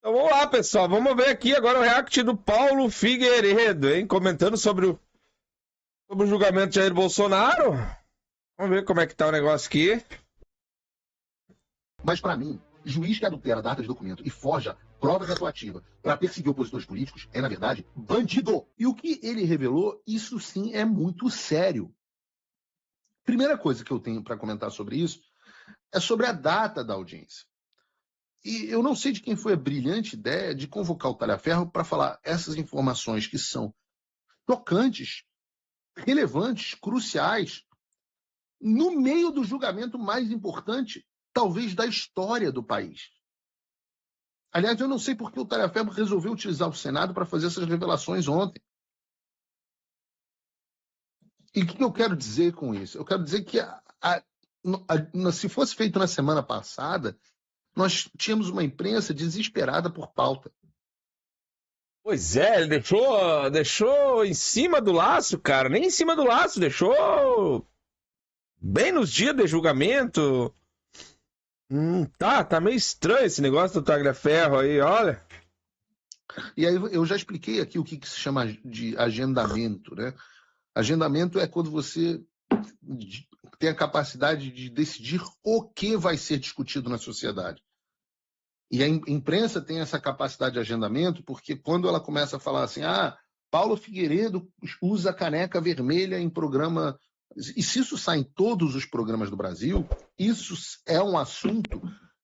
Então, vamos lá, pessoal. Vamos ver aqui agora o react do Paulo Figueiredo, hein? Comentando sobre o julgamento de Jair Bolsonaro. Vamos ver como é que tá o negócio aqui. Mas, para mim, juiz que adultera data de documento e forja prova retroativa para perseguir opositores políticos é, na verdade, bandido. E o que ele revelou, isso sim é muito sério. Primeira coisa que eu tenho para comentar sobre isso é sobre a data da audiência. E eu não sei de quem foi a brilhante ideia de convocar o Talhaferro para falar essas informações que são tocantes, relevantes, cruciais, no meio do julgamento mais importante, talvez, da história do país. Aliás, eu não sei por que o Talhaferro resolveu utilizar o Senado para fazer essas revelações ontem. E o que eu quero dizer com isso? Eu quero dizer que, se fosse feito na semana passada, nós tínhamos uma imprensa desesperada por pauta. Pois é, ele deixou em cima do laço, cara. Nem em cima do laço, deixou bem nos dias de julgamento. Tá meio estranho esse negócio do Tagliaferro aí, olha. E aí eu já expliquei aqui o que se chama de agendamento, né? Agendamento é quando você tem a capacidade de decidir o que vai ser discutido na sociedade. E a imprensa tem essa capacidade de agendamento porque quando ela começa a falar assim, Paulo Figueiredo usa caneca vermelha em programa... E se isso sai em todos os programas do Brasil, isso é um assunto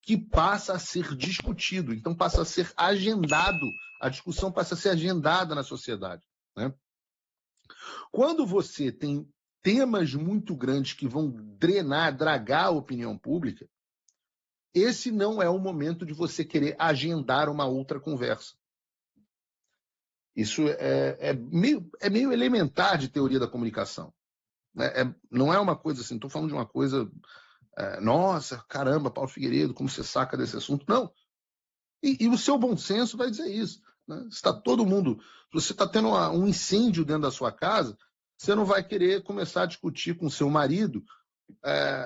que passa a ser discutido, então passa a ser agendado, a discussão passa a ser agendada na sociedade, né? Quando você tem temas muito grandes que vão dragar a opinião pública, esse não é o momento de você querer agendar uma outra conversa. Isso é meio elementar de teoria da comunicação. Não é uma coisa assim, estou falando de uma coisa... nossa, caramba, Paulo Figueiredo, como você saca desse assunto? Não. E o seu bom senso vai dizer isso. Né? Está todo mundo... Se você está tendo um incêndio dentro da sua casa, você não vai querer começar a discutir com seu marido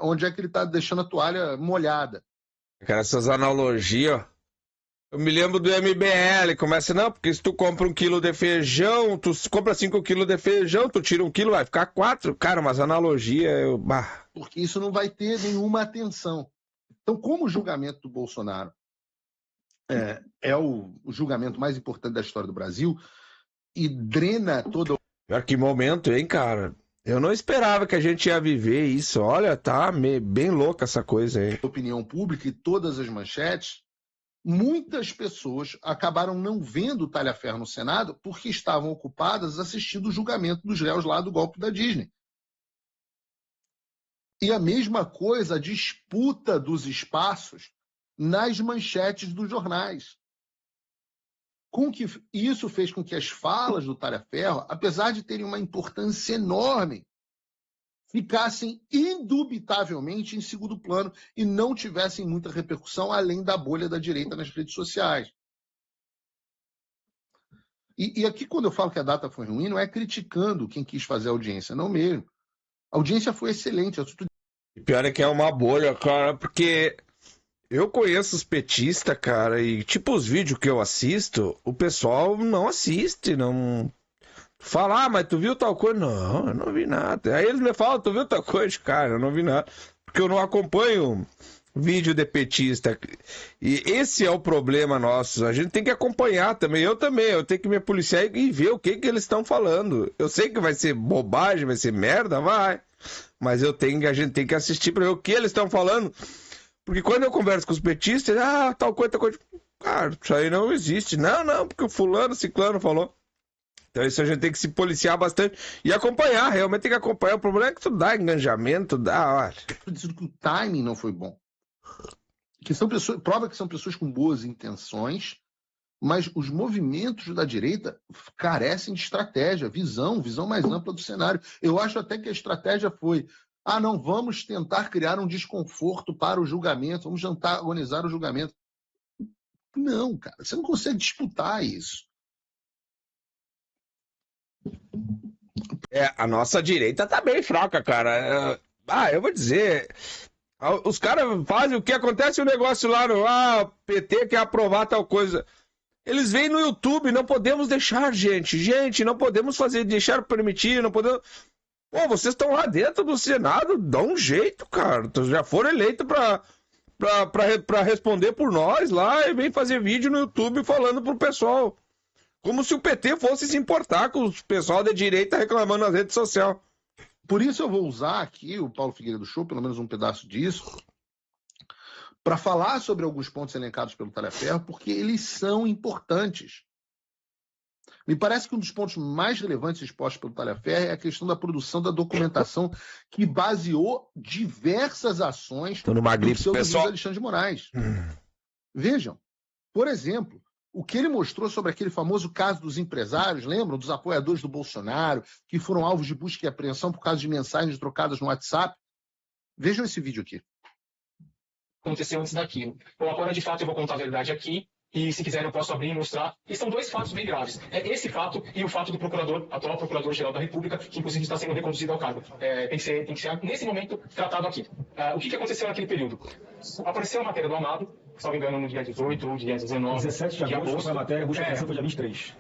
onde é que ele está deixando a toalha molhada. Cara, essas analogias, ó. Eu me lembro do MBL, começa, não, porque se tu compra 1 quilo de feijão, tu compra 5 quilos de feijão, tu tira 1 quilo, vai ficar 4. Cara, umas analogias, porque isso não vai ter nenhuma atenção. Então, como o julgamento do Bolsonaro é o julgamento mais importante da história do Brasil e drena toda... Que momento, hein, cara? Eu não esperava que a gente ia viver isso. Olha, tá bem louca essa coisa aí. Opinião pública e todas as manchetes, muitas pessoas acabaram não vendo o Talhaferro no Senado porque estavam ocupadas assistindo o julgamento dos réus lá do golpe da Disney. E a mesma coisa, a disputa dos espaços nas manchetes dos jornais. Isso fez com que as falas do Talhaferro, apesar de terem uma importância enorme, ficassem indubitavelmente em segundo plano e não tivessem muita repercussão além da bolha da direita nas redes sociais. E aqui, quando eu falo que a data foi ruim, não é criticando quem quis fazer a audiência, não mesmo. A audiência foi excelente. E pior é que é uma bolha, cara, porque eu conheço os petistas, cara, e tipo os vídeos que eu assisto, o pessoal não assiste, não... Fala, mas tu viu tal coisa? Não, eu não vi nada. Aí eles me falam, tu viu tal coisa? Cara, eu não vi nada. Porque eu não acompanho vídeo de petista. E esse é o problema nosso. A gente tem que acompanhar também. Eu tenho que me policiar e ver o que eles estão falando. Eu sei que vai ser bobagem, vai ser merda, vai. Mas a gente tem que assistir para ver o que eles estão falando. Porque quando eu converso com os petistas, tal coisa, tal coisa. Cara, isso aí não existe. Não, porque o fulano, ciclano falou. Então isso a gente tem que se policiar bastante e acompanhar, realmente tem que acompanhar. O problema é que tu dá engajamento, olha. Estou dizendo que o timing não foi bom. Prova que são pessoas com boas intenções, mas os movimentos da direita carecem de estratégia, visão mais ampla do cenário. Eu acho até que a estratégia foi, não, vamos tentar criar um desconforto para o julgamento, vamos tentar agonizar o julgamento. Não, cara, você não consegue disputar isso. A nossa direita tá bem fraca, cara. Eu vou dizer, Os caras fazem o que acontece o negócio lá no PT quer aprovar tal coisa. Eles vêm no YouTube, não podemos deixar, gente. Gente, não podemos deixar permitir, não podemos. Pô, vocês estão lá dentro do Senado, dá um jeito, cara. Já foram eleitos pra responder por nós lá e vem fazer vídeo no YouTube falando pro pessoal. Como se o PT fosse se importar com o pessoal da direita reclamando nas redes sociais. Por isso eu vou usar aqui o Paulo Figueiredo Show, pelo menos um pedaço disso, para falar sobre alguns pontos elencados pelo Talhaferro, porque eles são importantes. Me parece que um dos pontos mais relevantes expostos pelo Talhaferro é a questão da produção da documentação que baseou diversas ações do pseudo-juiz Alexandre de Moraes. Vejam, por exemplo, o que ele mostrou sobre aquele famoso caso dos empresários, lembram? Dos apoiadores do Bolsonaro, que foram alvos de busca e apreensão por causa de mensagens trocadas no WhatsApp. Vejam esse vídeo aqui. Aconteceu antes daquilo. Bom, agora de fato eu vou contar a verdade aqui, e se quiser eu posso abrir e mostrar. E são dois fatos bem graves. É esse fato e o fato do procurador, atual procurador-geral da República, que inclusive está sendo reconduzido ao cargo. Tem que ser nesse momento, tratado aqui. O que aconteceu naquele período? Apareceu a matéria do Amado, se não me engano, no dia 18 ou dia 19. 17 de agosto foi a matéria, a busca foi dia 23.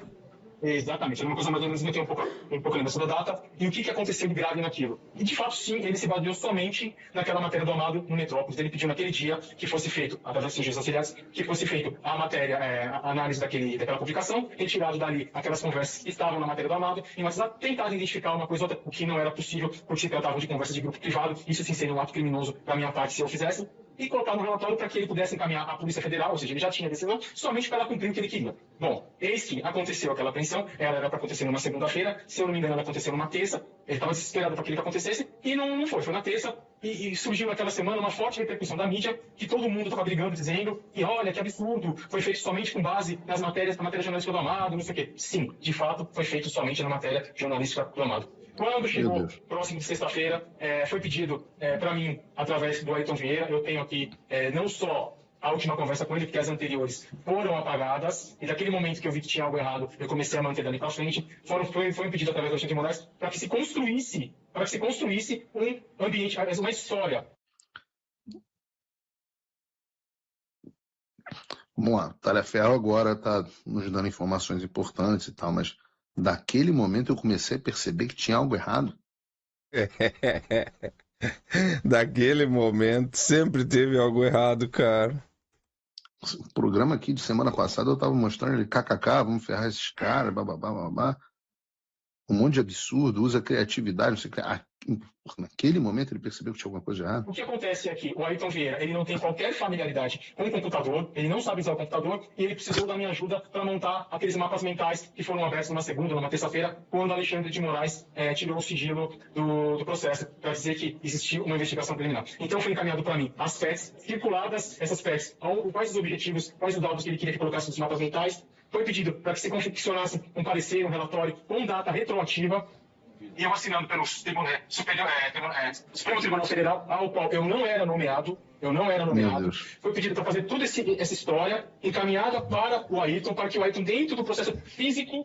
Exatamente, era uma coisa mais ou menos, eu tenho um pouco lembrança da data. E o que aconteceu de grave naquilo? E de fato, sim, ele se baseou somente naquela matéria do Amado no Metrópolis. Ele pediu naquele dia que fosse feito, através dos auxiliares, que fosse feito a matéria, a análise daquela publicação, retirado dali aquelas conversas que estavam na matéria do Amado, e mas tentado identificar uma coisa ou outra, o que não era possível, porque se tratavam de conversas de grupo privado. Isso sim seria um ato criminoso da minha parte se eu fizesse. E colocar no relatório para que ele pudesse encaminhar à Polícia Federal, ou seja, ele já tinha decisão, somente para ela cumprir o que ele queria. Bom, eis que aconteceu aquela apreensão, ela era para acontecer numa segunda-feira, se eu não me engano, ela aconteceu numa terça, ele estava desesperado para aquilo que acontecesse, e não foi na terça, e surgiu naquela semana uma forte repercussão da mídia, que todo mundo estava brigando, dizendo, e olha, que absurdo, foi feito somente com base nas matérias, na matéria jornalística do Amado, não sei o quê. Sim, de fato, foi feito somente na matéria jornalística do Amado. Quando chegou próximo de sexta-feira, foi pedido para mim, através do Ayrton Vieira, eu tenho aqui não só a última conversa com ele, porque as anteriores foram apagadas, e daquele momento que eu vi que tinha algo errado, eu comecei a manter dali para frente, foi um pedido através do Alexandre de Moraes para que se construísse um ambiente, uma história. Vamos lá, Talhaferro agora está nos dando informações importantes e tal, mas daquele momento eu comecei a perceber que tinha algo errado. Daquele momento sempre teve algo errado, cara. O programa aqui de semana passada eu tava mostrando ele, kkk, vamos ferrar esses caras, bababá, babá. Um monte de absurdo, usa criatividade, não sei o que. Naquele momento ele percebeu que tinha alguma coisa errada. O que acontece é que o Ayrton Vieira, ele não tem qualquer familiaridade com o computador, ele não sabe usar o computador, e ele precisou da minha ajuda para montar aqueles mapas mentais que foram abertos numa segunda, numa terça-feira, quando Alexandre de Moraes tirou o sigilo do processo, para dizer que existiu uma investigação preliminar. Então foi encaminhado para mim as FETs, circuladas essas FETs, quais os objetivos, quais os dados que ele queria que colocasse nos mapas mentais. Foi pedido para que se confeccionasse um parecer, um relatório com data retroativa, e eu assinando pelo Supremo Tribunal Federal, ao qual eu não era nomeado, foi pedido para fazer toda essa história encaminhada para o Ayrton, para que o Ayrton, dentro do processo físico,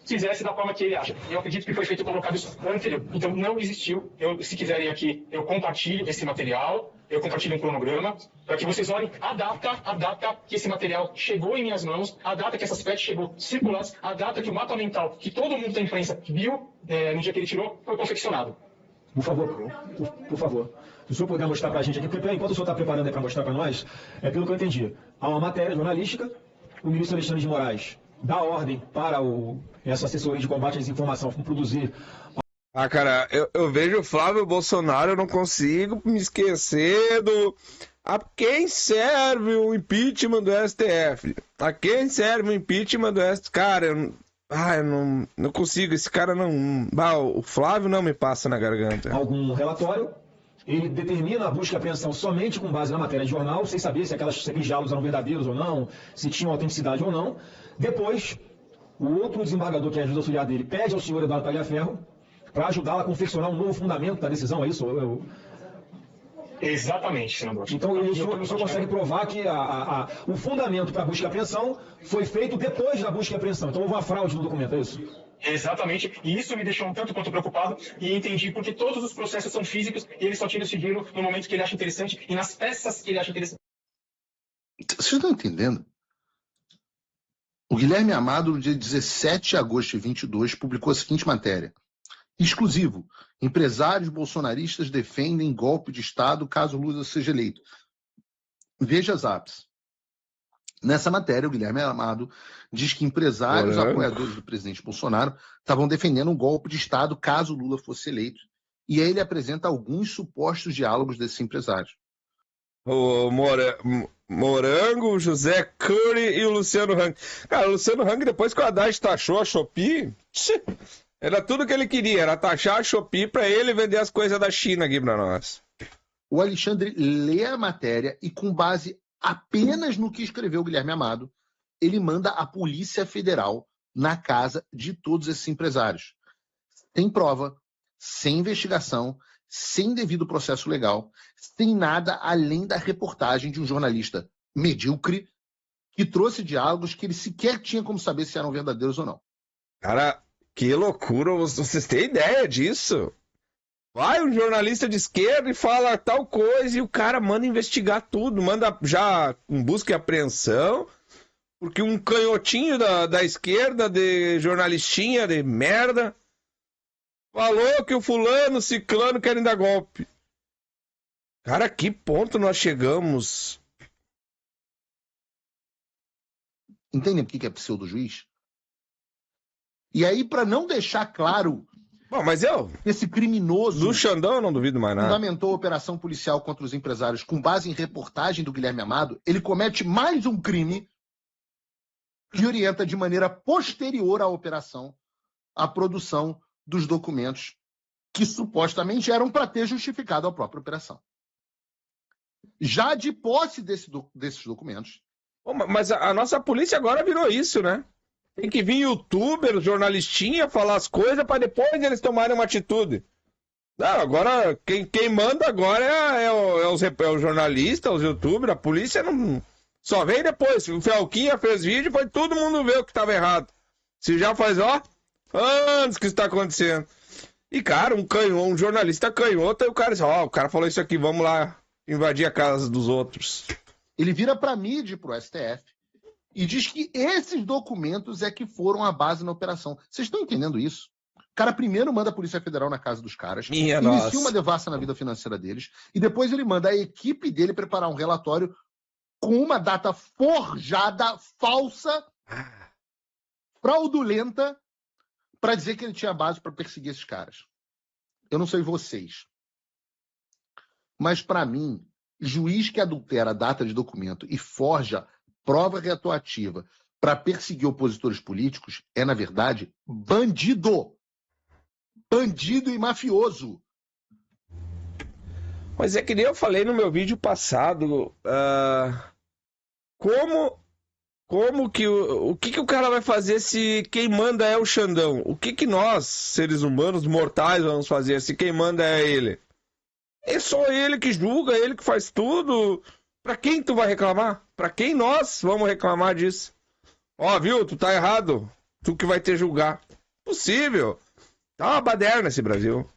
fizesse da forma que ele acha. E eu acredito que foi feito colocado isso anterior. Então não existiu. Se quiserem aqui, eu compartilho esse material, eu compartilho um cronograma, para que vocês olhem a data que esse material chegou em minhas mãos, a data que essas FETs chegou circuladas, a data que o mapa mental, que todo mundo da imprensa viu no dia que ele tirou, foi confeccionado. Por favor. Se o senhor puder mostrar para a gente aqui, porque enquanto o senhor está preparando para mostrar para nós, pelo que eu entendi, há uma matéria jornalística, o ministro Alexandre de Moraes dá ordem para essa assessoria de combate à desinformação produzir. Ah, cara, eu vejo o Flávio Bolsonaro, eu não consigo me esquecer a quem serve o impeachment do STF? A quem serve o impeachment do STF? Cara, eu não consigo, esse cara não... o Flávio não me passa na garganta. Algum relatório, ele determina a busca e apreensão somente com base na matéria de jornal, sem saber se aqueles diálogos eram verdadeiros ou não, se tinham autenticidade ou não. Depois, o outro desembargador, que é ajuda auxiliar dele, pede ao senhor Eduardo Talhaferro para ajudá-la a confeccionar um novo fundamento da decisão, é isso? Exatamente, senador. Então, o senhor consegue provar que o fundamento para a busca e apreensão foi feito depois da busca e apreensão. Então, houve uma fraude no documento, é isso? Exatamente, e isso me deixou um tanto quanto preocupado e entendi porque todos os processos são físicos e ele só tira o sigilo no momento que ele acha interessante e nas peças que ele acha interessante. Vocês estão entendendo? O Guilherme Amado, no dia 17 de agosto de 22, publicou a seguinte matéria. Exclusivo. Empresários bolsonaristas defendem golpe de Estado caso Lula seja eleito. Veja as apps. Nessa matéria, o Guilherme Amado diz que empresários apoiadores do presidente Bolsonaro estavam defendendo um golpe de Estado caso Lula fosse eleito. E aí ele apresenta alguns supostos diálogos desses empresários. O Morango, o José Cury e o Luciano Hang. Cara, o Luciano Hang, depois que o Haddad taxou a Shopee, era tudo que ele queria, era taxar a Shopee para ele vender as coisas da China aqui para nós. O Alexandre lê a matéria e, com base apenas no que escreveu o Guilherme Amado, ele manda a Polícia Federal na casa de todos esses empresários. Sem prova, sem investigação, sem devido processo legal, sem nada além da reportagem de um jornalista medíocre que trouxe diálogos que ele sequer tinha como saber se eram verdadeiros ou não. Cara, que loucura, vocês têm ideia disso? Vai um jornalista de esquerda e fala tal coisa e o cara manda investigar tudo, manda já um busca e apreensão, porque um canhotinho da esquerda, de jornalistinha de merda, falou que o fulano, ciclano querem dar golpe. Cara, a que ponto nós chegamos? Entendem o que é pseudo-juiz? E aí, para não deixar claro... Bom, mas esse criminoso do Xandão eu não duvido mais nada. Fundamentou a operação policial contra os empresários com base em reportagem do Guilherme Amado, ele comete mais um crime que orienta de maneira posterior à operação a produção dos documentos que supostamente eram para ter justificado a própria operação. Já de posse desses documentos... Bom, mas a nossa polícia agora virou isso, né? Tem que vir youtuber, jornalistinha, falar as coisas para depois eles tomarem uma atitude. Não, agora, quem manda agora é o jornalista, os youtubers, a polícia não... Só vem depois. O Felquinha fez vídeo, foi todo mundo ver o que estava errado. Se já faz, anos que isso está acontecendo. E, cara, um jornalista canhoto, e o cara diz, o cara falou isso aqui, vamos lá invadir a casa dos outros. Ele vira para a mídia, para o STF, e diz que esses documentos é que foram a base na operação. Vocês estão entendendo isso? O cara primeiro manda a Polícia Federal na casa dos caras, inicia uma devassa na vida financeira deles, e depois ele manda a equipe dele preparar um relatório com uma data forjada, falsa, fraudulenta, para dizer que ele tinha base para perseguir esses caras. Eu não sei vocês, mas para mim, juiz que adultera a data de documento e forja prova retroativa para perseguir opositores políticos é, na verdade, bandido. Bandido e mafioso. Mas é que nem eu falei no meu vídeo passado, como que o que o cara vai fazer se quem manda é o Xandão? O que nós, seres humanos, mortais, vamos fazer se quem manda é ele? É só ele que julga, ele que faz tudo. Pra quem tu vai reclamar? Pra quem nós vamos reclamar disso? Viu? Tu tá errado. Tu que vai ter julgar. Possível. Tá uma baderna esse Brasil.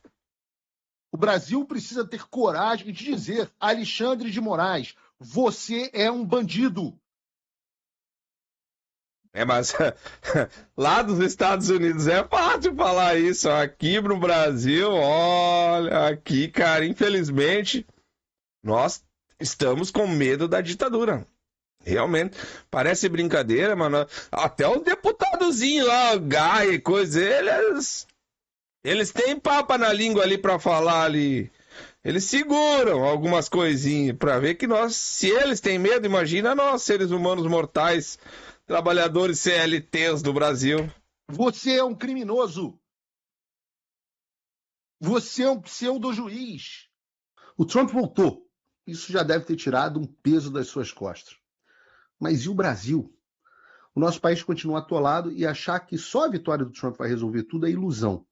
O Brasil precisa ter coragem de dizer, Alexandre de Moraes, você é um bandido. Mas lá dos Estados Unidos é fácil falar isso. Aqui no Brasil, olha, aqui, cara, infelizmente, nós estamos com medo da ditadura. Realmente. Parece brincadeira, mano. Até os deputadozinhos lá, Gai e coisa, eles têm papa na língua ali pra falar ali. Eles seguram algumas coisinhas pra ver que nós, se eles têm medo, imagina nós, seres humanos mortais, trabalhadores CLTs do Brasil. Você é um criminoso. Você é um pseudo-juiz. O Trump voltou. Isso já deve ter tirado um peso das suas costas. Mas e o Brasil? O nosso país continua atolado e achar que só a vitória do Trump vai resolver tudo é ilusão.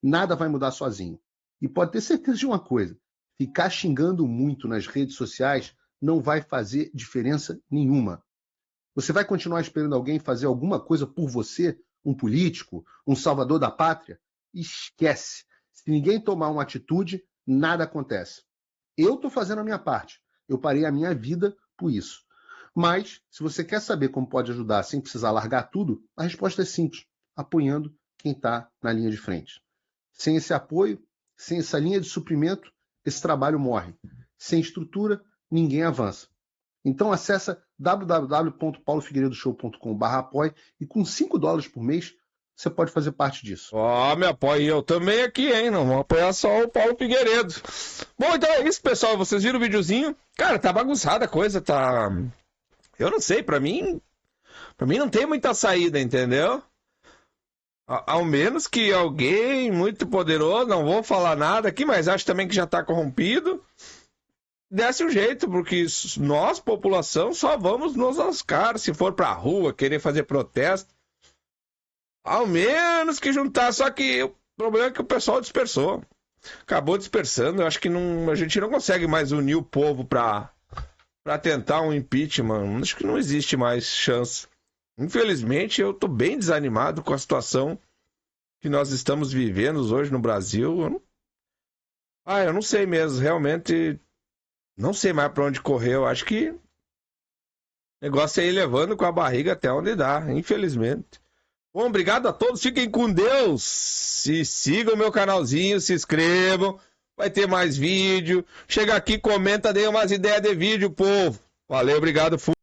Nada vai mudar sozinho. E pode ter certeza de uma coisa. Ficar xingando muito nas redes sociais não vai fazer diferença nenhuma. Você vai continuar esperando alguém fazer alguma coisa por você, um político, um salvador da pátria? Esquece. Se ninguém tomar uma atitude, nada acontece. Eu estou fazendo a minha parte. Eu parei a minha vida por isso. Mas, se você quer saber como pode ajudar sem precisar largar tudo, a resposta é simples, apoiando quem está na linha de frente. Sem esse apoio, sem essa linha de suprimento, esse trabalho morre. Sem estrutura, ninguém avança. Então acessa www.paulofigueiredoshow.com/apoie e com $5 por mês você pode fazer parte disso. Ó, me apoia eu também aqui, hein? Não vou apoiar só o Paulo Figueiredo. Bom, então é isso, pessoal. Vocês viram o videozinho? Cara, tá bagunçada a coisa, tá... Eu não sei, pra mim não tem muita saída, entendeu? Ao menos que alguém muito poderoso, não vou falar nada aqui, mas acho também que já tá corrompido, desse um jeito, porque nós, população, só vamos nos lascar se for pra rua, querer fazer protesto. Ao menos que juntar, só que o problema é que o pessoal dispersou. Acabou dispersando, eu acho que a gente não consegue mais unir o povo pra tentar um impeachment. Acho que não existe mais chance. Infelizmente, eu tô bem desanimado com a situação que nós estamos vivendo hoje no Brasil. Eu não sei mesmo, realmente não sei mais pra onde correr. Eu acho que o negócio é ir levando com a barriga até onde dá, infelizmente. Bom, obrigado a todos, fiquem com Deus. Se sigam o meu canalzinho, se inscrevam, vai ter mais vídeo. Chega aqui, comenta, dê umas ideias de vídeo, povo. Valeu, obrigado, fui.